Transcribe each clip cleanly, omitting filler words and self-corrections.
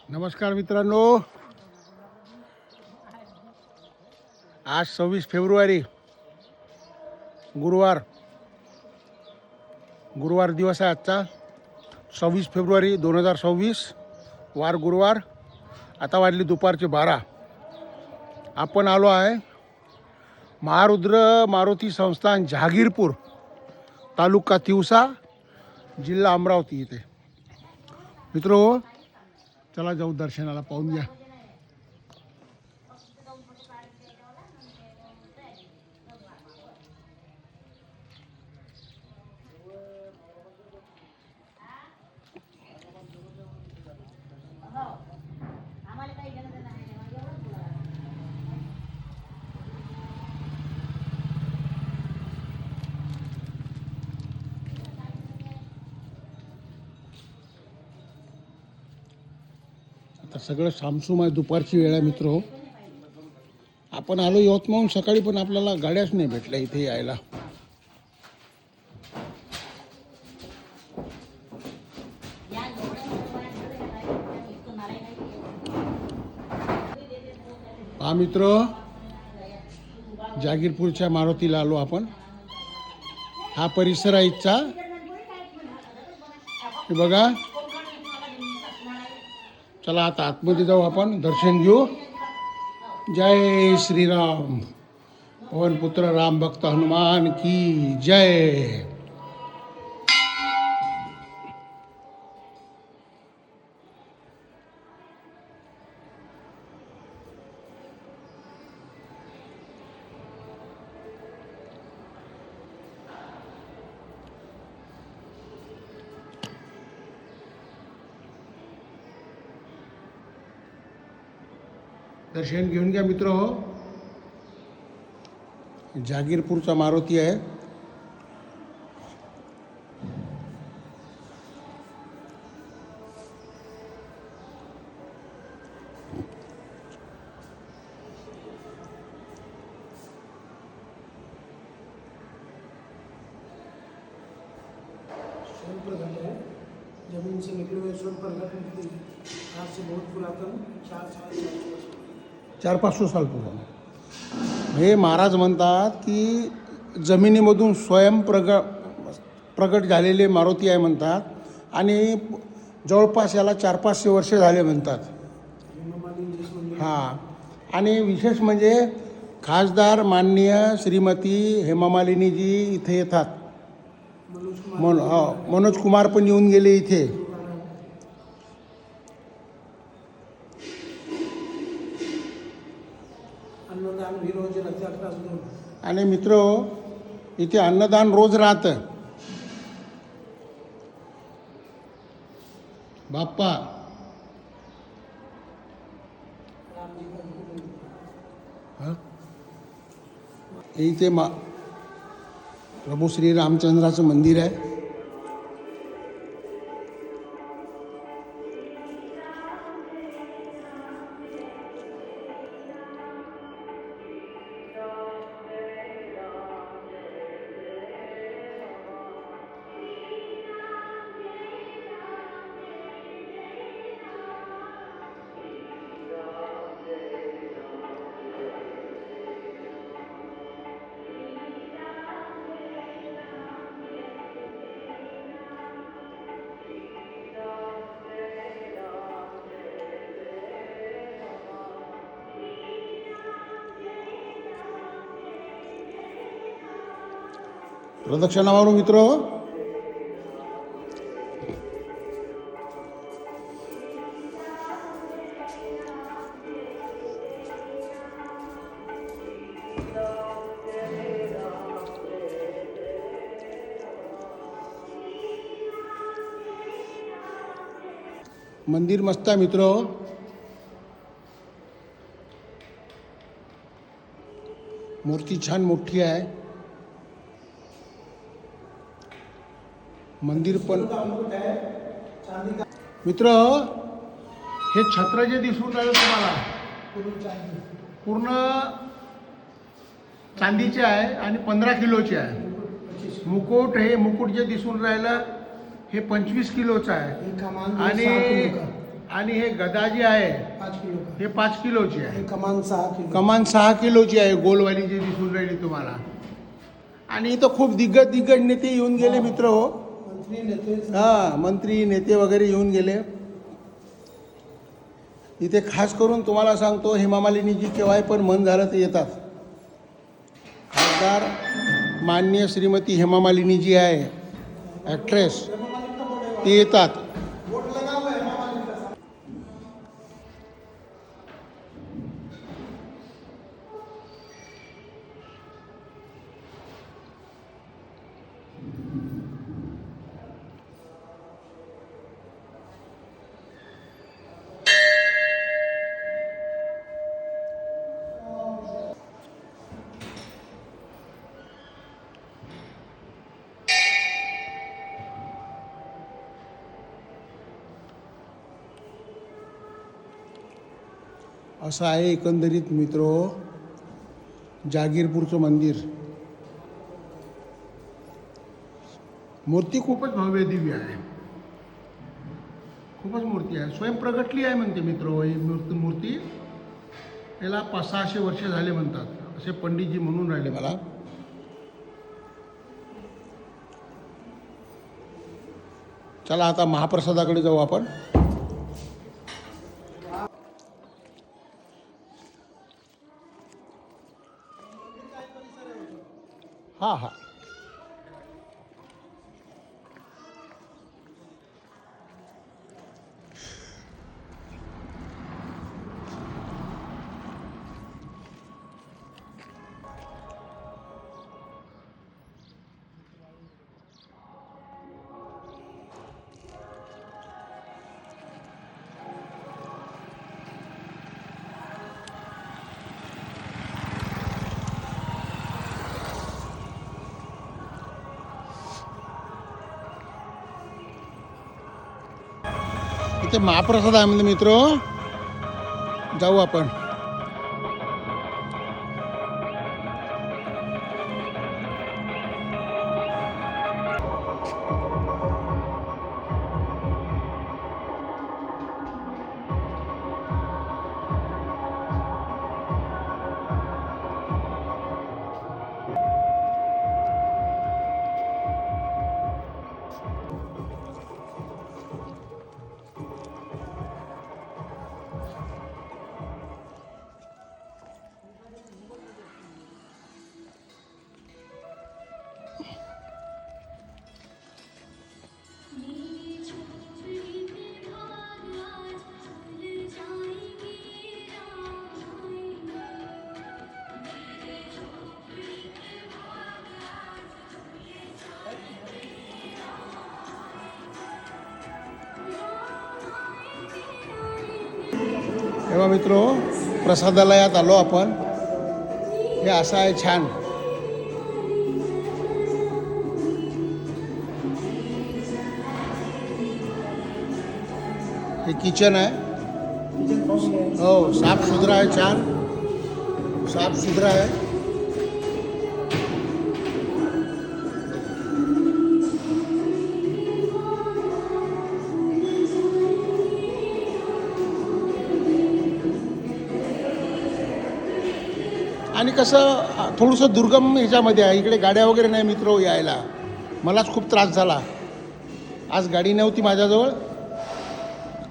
नमस्कार मित्रांनो, आज 26 फेब्रुवारी गुरुवार दिवस आहे आजचा 26 फेब्रुवारी 2026 वार गुरुवार. आता वाजली दुपारचे 12. आपण आलो आहे महारुद्र मारुती संस्थान जहागीरपूर, तालुका तिवसा, जिल्हा अमरावती इथे. मित्रो, चला जाऊ दर्शनाला, पाहून घ्या. आता सगळं सामसूम आहे, दुपारची वेळ आहे मित्रो. आपण आलो यवतमाळहून सकाळी, पण आपल्याला गाड्याच नाही भेटल्या इथे यायला. हा मित्र, जहागीरपूरच्या मारुतीला आलो आपण. हा परिसर आहे इथचा, हे बघा. चला आता आतमध्ये जाऊ, आपण दर्शन घेऊ. जय श्रीराम, पवनपुत्र राम भक्त हनुमान की जय. दर्शन घेऊन घ्या मित्र. हो, जहागीरपूरचा मारुती आहे. जमीन से निकले हुए स्वर्ण प्रगट आज से बहुत पुरातन 400-500 साल पूर्वी. हे महाराज म्हणतात की जमिनीमधून प्रगट झालेले मारुती आहे म्हणतात, आणि जवळपास याला 400-500 वर्ष झाले म्हणतात. हां, आणि विशेष म्हणजे खासदार माननीय श्रीमती हेमामालिनीजी इथे येतात. मनोज कुमार पण येऊन गेले इथे. आणि मित्र, इथे अन्नदान रोज राहतं. बाप्पा इथे प्रभू श्री रामचंद्राचं मंदिर आहे. प्रदक्षिणा मारू मित्र. मंदिर मस्त आहे मित्र. मूर्ती छान मोठी आहे. मंदिर पण मित्र, हे छत्र जे दिसून राहिलं तुम्हाला पूर्ण चांदीचे आहे आणि 15 किलोचे आहे. मुकुट, हे मुकुट जे दिसून राहिलं हे 25 किलोचं आहे. आणि आणि हे गदा जी आहे 5 किलो का हे 5 किलोची आहे. हे कमान 6 किलो कमान 6 किलोची आहे, गोलवाली जी दिसून राहिली तुम्हाला. आणि इथं खूप दिग्गज नेते येऊन गेले मित्र हो. मंत्री नेते मंत्री नेते वगैरे येऊन गेले. इथे खास करून तुम्हाला सांगतो, हेमामालिनीजी केव्हाही पण मन झालं तर येतात. खासदार माननीय श्रीमती हेमामालिनीजी आहे, ॲक्ट्रेस, ते येतात. असं आहे एकंदरीत मित्रो जागीरपूरचं मंदिर. मूर्ती खूपच भव्य दिव्य आहे, खूपच मूर्ती आहे. स्वयंप्रगटली आहे म्हणते मित्रो ही मूर्ती. याला 500-600 वर्ष झाले म्हणतात, असे पंडितजी म्हणून राहिले मला. चला आता महाप्रसादाकडे जाऊ आपण. हां. इथे महाप्रसाद आहे म्हणजे मित्र, जाऊ आपण. तेव्हा मित्रो प्रसादालयात आलो आपण. हे असं आहे छान. हे किचन आहे. हो, साफसुथरा आहे, छान साफसुथरा आहे. आणि कसं थोडंसं दुर्गम ह्याच्यामध्ये आहे, इकडे गाड्या वगैरे नाही मित्र यायला. मलाच खूप त्रास झाला. आज गाडी नव्हती माझ्याजवळ,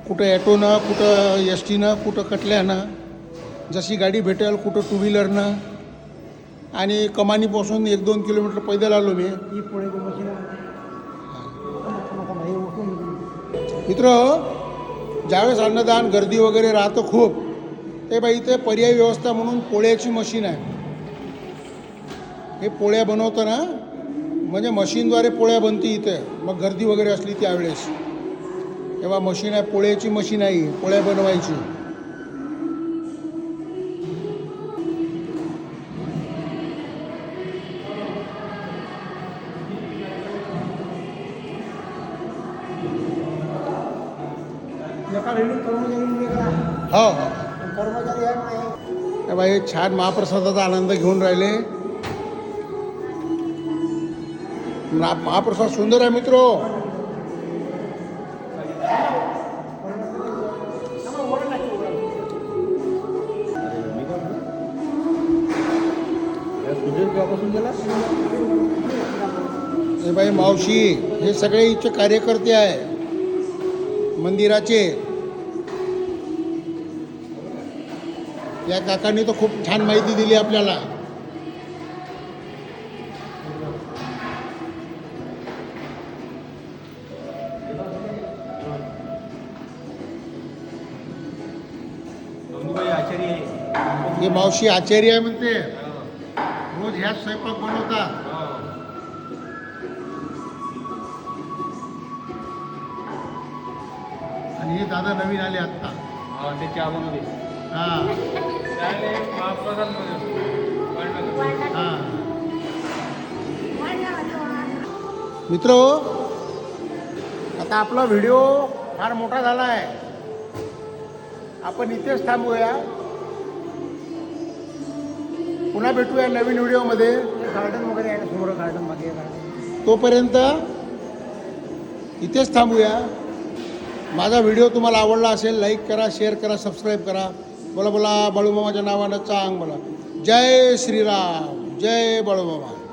कुठं ॲटोनं, कुठं एस टीनं, कुठं कटल्यानं, जशी गाडी भेटेल, कुठं टू व्हीलरनं. आणि कमानीपासून 1-2 किलोमीटर पैदल आलो मी. मित्र ज्यावेळेस अन्नदान गर्दी वगैरे राहतं खूप, ते बाई इथे पर्यायी व्यवस्था म्हणून पोळ्याची मशीन आहे. हे पोळ्या बनवतं ना, म्हणजे मशीनद्वारे पोळ्या बनते इथे. मग गर्दी वगैरे असली त्यावेळेस तेव्हा मशीन आहे, पोळ्याची मशीन आहे, पोळ्या बनवायची. हो बाई छान महाप्रसादाचा आनंद घेऊन राहिले. महाप्रसाद सुंदर आहे मित्रो. बसून गेला हे बाई मावशी, हे सगळे इथचे कार्यकर्ते आहे मंदिराचे. या काकांनी तर खूप छान माहिती दिली आपल्याला. हे मावशी आचार्य आहे म्हणते, रोज ह्याच स्वयंपाक बनवतात. आणि हे दादा नवीन आले आत्ता. ते चहा बनवते. हा हा. मित्र, आता आपला व्हिडिओ फार मोठा झाला आहे, आपण इथेच थांबूया. पुन्हा भेटूया नवीन व्हिडिओमध्ये. गार्डन वगैरे आहे समोर, गार्डन मागे गार्डन. तोपर्यंत इथेच थांबूया. माझा व्हिडिओ तुम्हाला आवडला असेल, लाईक करा, शेअर करा, सबस्क्राईब करा. बोला बोला बाळूमामाच्या नावानं चांग बोला. जय श्रीराम, जय बाळूमामा.